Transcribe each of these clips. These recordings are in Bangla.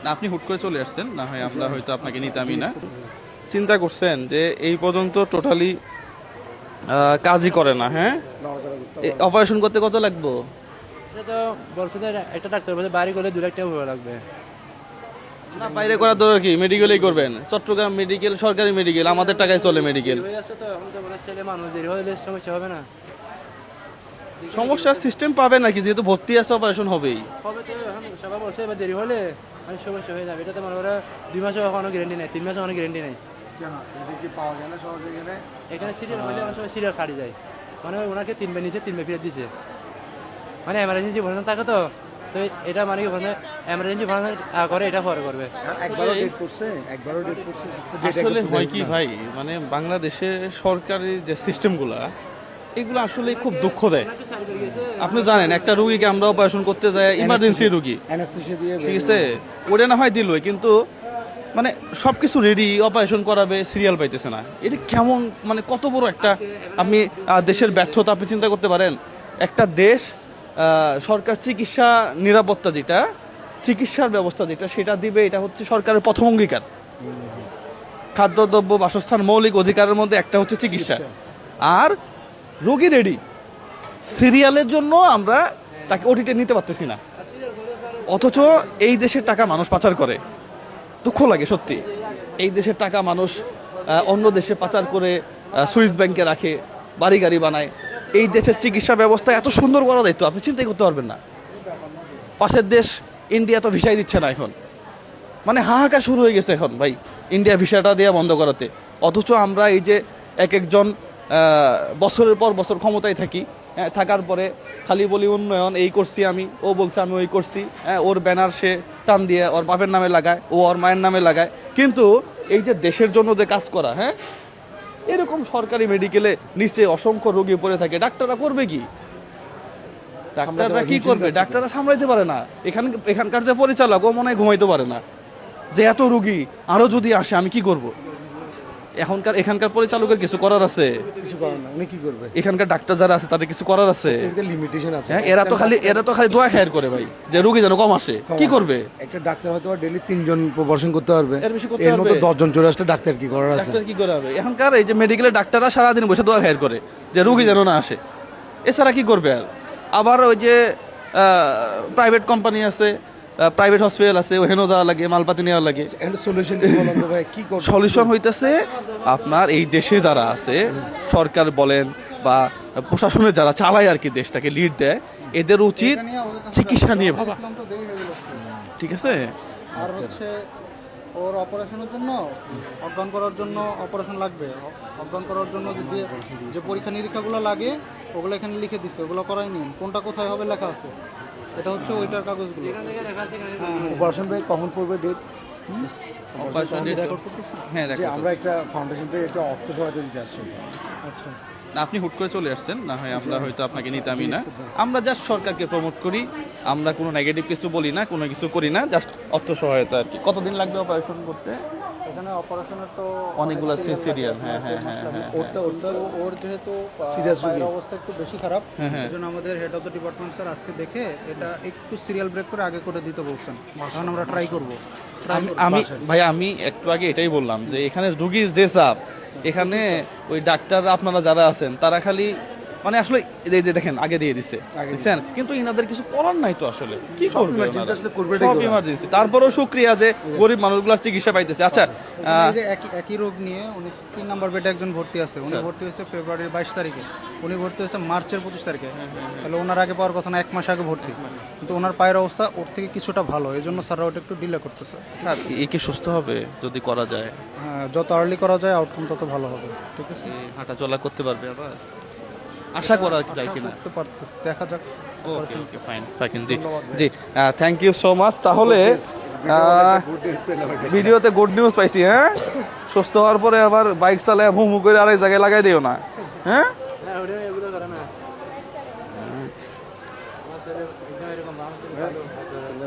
না, আপনি হুট করে চলে আসছেন, না হয় আমরা হয়তো আপনাকে নিতামই না। চিন্তা করছেন যে এই পর্যন্ত টোটালি কাজই করে না, হ্যাঁ? অপারেশন করতে কত লাগবে? এটা তো বলছে যে একটা ডাক্তার বলছে বাড়ি করলে 2 লাখ টাকা ভাড়া লাগবে। না, বাইরে করার দরকার কি? মেডিকেলেই করবেন। চট্টগ্রাম মেডিকেল সরকারি মেডিকেল, আমাদের টাকায় চলে মেডিকেল। হয়ে যাচ্ছে তো এখন তো মানে ছেলে মানুষ দেরি হলে সমস্যা হবে না। সমস্যার সিস্টেম পাবে নাকি? যেহেতু ভর্তি আছে অপারেশন হবেই। হবে তো এখন সবাই বলছে এবার দেরি হলে অনেক সমস্যা হয়ে যাবে। এটা তো মনে করো 2 মাসে কোনো গ্যারেন্টি নেই, 3 মাসে কোনো গ্যারেন্টি নেই। কেন এটা কি পাওয়া যায় না সহজে এখানে? এখানে সিরিয়াল হলে অনেক সময় সিরিয়াল খাড়ি যায়, মানে ওনাকে 3 বার নিচে 3 বার ফিরে দিছে, মানে এমার্জেন্সি ভরানো থাকে তো। তো এটা মানে কি এমার্জেন্সি ভরানো করে, এটা পরে করবে। একবারও ডেট করছে, একবারও ডেট করছে। আসলে হয় কি ভাই, মানে বাংলাদেশে সরকারি যে সিস্টেমগুলা, এগুলো আসলে খুব দুঃখ দেয়। আপনি জানেন একটা রুগীকে আমরা অপারেশন করতে যাই, ইমার্জেন্সি রুগী, অ্যানাস্থেসিয়া দিয়ে ঠিক আছে, ওটা না হয় দিলই, কিন্তু মানে সবকিছু রেডি, অপারেশন করাবে, সিরিয়াল পাইতেছে না। এটা কেমন, মানে কত বড় একটা আপনি দেশের ব্যর্থতা আপনি চিন্তা করতে পারেন। একটা দেশ সরকার চিকিৎসা নিরাপত্তা যেটা, চিকিৎসার ব্যবস্থা যেটা, সেটা দিবে, এটা হচ্ছে সরকারের প্রথম অঙ্গীকার। খাদ্যদ্রব্য, বাসস্থান, মৌলিক অধিকারের মধ্যে একটা হচ্ছে চিকিৎসা। আর রোগী রেডি, সিরিয়ালের জন্য আমরা তাকে ওটিতে নিতে পারতেছি না, অথচ এই দেশের টাকা মানুষ পাচার করে। দুঃখ লাগে সত্যি, এই দেশের টাকা মানুষ অন্য দেশে পাচার করে সুইস ব্যাংকে রাখে, বাড়ি গাড়ি বানায়। এই দেশের চিকিৎসা ব্যবস্থা এত সুন্দর করা দায়িত্ব আপনি চিন্তাই করতে পারবেন না। পাশের দেশ ইন্ডিয়া তো ভিসাই দিচ্ছে না এখন, মানে হাহাকার শুরু হয়ে গেছে এখন ভাই, ইন্ডিয়া ভিসাটা দেওয়া বন্ধ করাতে। অথচ আমরা এই যে এক একজন বছরের পর বছর ক্ষমতায় থাকি, থাকার পরে খালি বলি উন্নয়ন, এই করছি আমি, ও বলছে আমি ওই করছি, ওর ব্যানার সে টান দিয়ে ওর বাপের নামে লাগায়, ও ওর মায়ের নামে লাগায়। কিন্তু এই যে দেশের জন্য যে কাজ করা, হ্যাঁ, এরকম সরকারি মেডিকেলে নিচে অসংখ্য রোগী পড়ে থাকে, ডাক্তাররা করবে কি? ডাক্তাররা কি করবে? ডাক্তাররা সামলাইতে পারে না। এখানকার যে পরিচালক, ও মনে হয় ঘুমাইতে পারে না, যে এত রোগী আরো যদি আসে আমি কি করব। এখানকার পরিচালকের কিছু করার আছে? কিছু করার না, উনি কি করবে? এখানকার ডাক্তার যারা আছে তাদের কিছু করার আছে? লিমিটেশন আছে। হ্যাঁ, এরা তো খালি দোয়া খায়ের করে ভাই, যে রোগী যেন কম আসে। কি করবে? একটা ডাক্তার হয়তো ডেইলি 3 জন প্রপারেশন করতে পারবে, এর বেশি করতে এর মতো পারবে? 10 জন চলে আসলে ডাক্তার কি করার আছে? ডাক্তার কি করে হবে? এখনকার এই যে মেডিকেলের ডাক্তাররা সারাদিন বসে দোয়া খায়ের করে যে রোগী যেন না আসে, এছাড়া কি করবে আর? আবার ওই যে প্রাইভেট কোম্পানি আছে, প্রাইভেট হসপিটাল আছে, ওখানেও যাওয়া লাগে, মালপাতি নেওয়া লাগে। একটা সলিউশন কি বলুন তো ভাই, কি করবে? সলিউশন হইতেছে আপনার এই দেশে যারা আছে, সরকার বলেন বা প্রশাসনে যারা চালায় আর কি, দেশটাকে লিড দেয়, এদের উচিত চিকিৎসা নিয়ে ভাবা, ঠিক আছে? আর হচ্ছে ওর অপারেশনের জন্য, অজ্ঞান করার জন্য অপারেশন লাগবে, অজ্ঞান করার জন্য যে যে পরীক্ষা নিরীক্ষাগুলো লাগে ওগুলো এখানে লিখে দিচ্ছে, ওগুলো করাই নিন। কোনটা কোথায় হবে লেখা আছে, এটা হচ্ছে ওইটার কাগজগুলো। অপারেশন ভাই কখন পড়বে ডেট? অপারেশন রেকর্ড করতেছি। হ্যাঁ, যে আমরা একটা ফাউন্ডেশন থেকে একটা অর্থ সহায়তা দিতে আসছি। আচ্ছা, না, আপনি হুট করে চলে আসছেন, না হয় আমরা হয়তো আপনাকে নিতামই না। আমরা জাস্ট সরকারকে প্রমোট করি, আমরা কোনো নেগেটিভ কিছু বলি না, কোনো কিছু করি না, জাস্ট অর্থ সহায়তা আর কি। কতদিন লাগবে অপারেশন করতে? এখানে অপারেশনের তো অনেকগুলো সিরিয়াল। হ্যাঁ হ্যাঁ হ্যাঁ হ্যাঁ। ওর যেহেতু Serious পায়ের রোগী। অবস্থা একটু বেশি খারাপ, হ্যাঁ, হ্যাঁ। এই জন্য আমাদের head of the department sir আজকে দেখে এটা একটু সিরিয়াল ব্রেক করে আগে করে দিতে বলছেন। এখন আমরা ট্রাই করবো। আমি ভাই, আমি একটু আগে এটাই বললাম যে এখানে রুগীর যে চাপ, এখানে ওই ডাক্তার আপনারা যারা আছেন তারা খালি মানে আসলে এই যে দেখেন আগে দিয়ে দিচ্ছে, দেখছেন, কিন্তু ইনাদের কিছু করার নাই তো আসলে কি করবে? emergency আসলে করবে সব ইমার্জেন্সি, তারপরেও শুক্রিয়া যে গরিব মানুষগুলোর চিকিৎসা পাইতেছে। আচ্ছা, এই যে একই রোগ নিয়ে উনি 3 নম্বর বেডে একজন ভর্তি আছে, উনি ভর্তি হয়েছে ফেব্রুয়ারির 22 তারিখে, উনি ভর্তি হয়েছে মার্চের 25 তারিখে। তাহলে ওনার আগে পাওয়ার কথা না, 1 মাস আগে ভর্তি, কিন্তু ওনার পায়ের অবস্থা ওর থেকে কিছুটা ভালো, এই জন্য স্যাররা ওটা একটু ডিলে করতেছে। স্যার এই কি সুস্থ হবে যদি করা যায়? হ্যাঁ, যত আর্লি করা যায় আউটকাম তত ভালো হবে। ঠিক আছে, হাঁটা চলা করতে পারবে আবার, আশা করা যায় কিনা? করতে পারতেছে, দেখা যাক। ওকে ওকে, ফাইন ফাইন, জি জি, থ্যাংক ইউ সো মাচ। তাহলে ভিডিওতে গুড নিউজ পাইছি, হ্যাঁ, সুস্থ হওয়ার পরে আবার বাইক চালায় ভুম করে আরেক জায়গায় লাগাই দিও না, হ্যাঁ? এগুলো করে না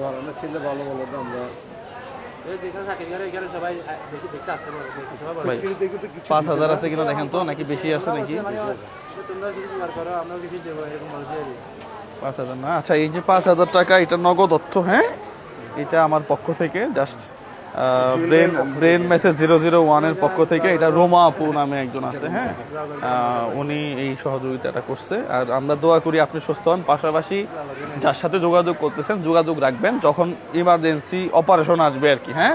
ভালো না ছেলে ভালো বলো তো আমরা ভাই 5,000 আছে কিনা দেখেন তো, নাকি বেশি আছে নাকি? তোমরা যদি জোগাড় করো আমরাও কিছু দেবো, এরকম বলছি। 5,000 না? আচ্ছা, এই যে 5,000 টাকা, এটা নগদ অর্থ, হ্যাঁ, এটা আমার পক্ষ থেকে জাস্ট ব্রেন মেসেজ 001 এর পক্ষ থেকে, এটা রোমা আপু নামে একজন আছে, হ্যাঁ, উনি এই সহযোগিতাটা করছে। আর আমরা দোয়া করি আপনি সুস্থ হন। পাশাপাশি যার সাথে যোগাযোগ করতেছেন যোগাযোগ রাখবেন, যখন ইমার্জেন্সি অপারেশন আসবে আর কি, হ্যাঁ,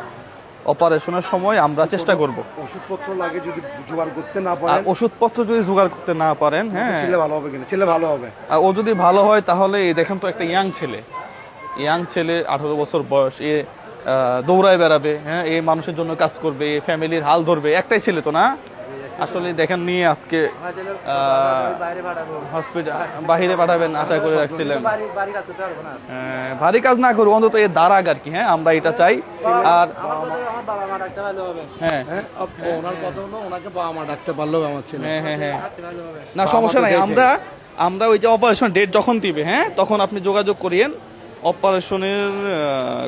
অপারেশনের সময় আমরা চেষ্টা করব। ওষুধপত্র লাগে যদি জোগাড় করতে না আর পারেন, ওষুধপত্র যদি জোগাড় করতে না পারেন, হ্যাঁ, ছেলে ভালো হবে কিনা, ছেলে ভালো হবে। আর ও যদি ভালো হয় তাহলে এই দেখেন তো একটা ইয়াং ছেলে 18 বছর বয়স, এ দৌড়ায় বেড়াবে, হ্যাঁ, এই মানুষের জন্য কাজ করবে, ফ্যামিলির হাল ধরবে, একটাই ছেলে তো না আসলে। দেখেন নিয়ে আজকে বাইরে পাঠাবো, হসপিটাল বাহিরে পাঠাবেন আশা করে রাখছিলেন। বাড়ি কাজ করতে পারবো না। ভারী কাজ না করবো, অন্তত এর দাঁড়াক আর কি, হ্যাঁ, আমরা এটা চাই। আর আমার বাবা মা ডাকতে ভালো হবে। হ্যাঁ ওনার কথা হলো ওনাকে বাবা মা ডাকতে পারলেও আমার ছেলে। হ্যাঁ না সমস্যা নাই, আমরা ওই যে অপারেশন ডেট যখন দিবে, হ্যাঁ, তখন আপনি যোগাযোগ করিয়েন। অপারেশনের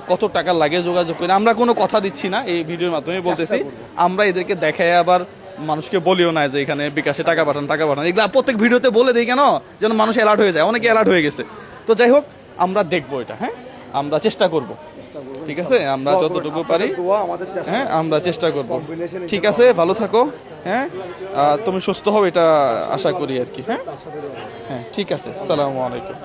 কত টাকা লাগে যোগাযোগ করেন। আমরা কোনো কথা দিচ্ছি না, এই ভিডিওর মাধ্যমে বলতেছি। আমরা এদেরকে দেখাই, আবার মানুষকে বলিও না যে এখানে বিকাশে টাকা পাঠান। এগুলো প্রত্যেক ভিডিওতে বলে দিই কেন, যেন মানুষ অ্যালার্ট হয়ে যায়। অনেকে অ্যালার্ট হয়ে গেছে। তো যাই হোক, আমরা দেখবো এটা, হ্যাঁ, আমরা চেষ্টা করব, ঠিক আছে, আমরা যতটুকু পারি, হ্যাঁ, আমরা চেষ্টা করব। ঠিক আছে, ভালো থাকো, হ্যাঁ, তুমি সুস্থ হও এটা আশা করি আর কি, হ্যাঁ, ঠিক আছে, আসসালামু আলাইকুম।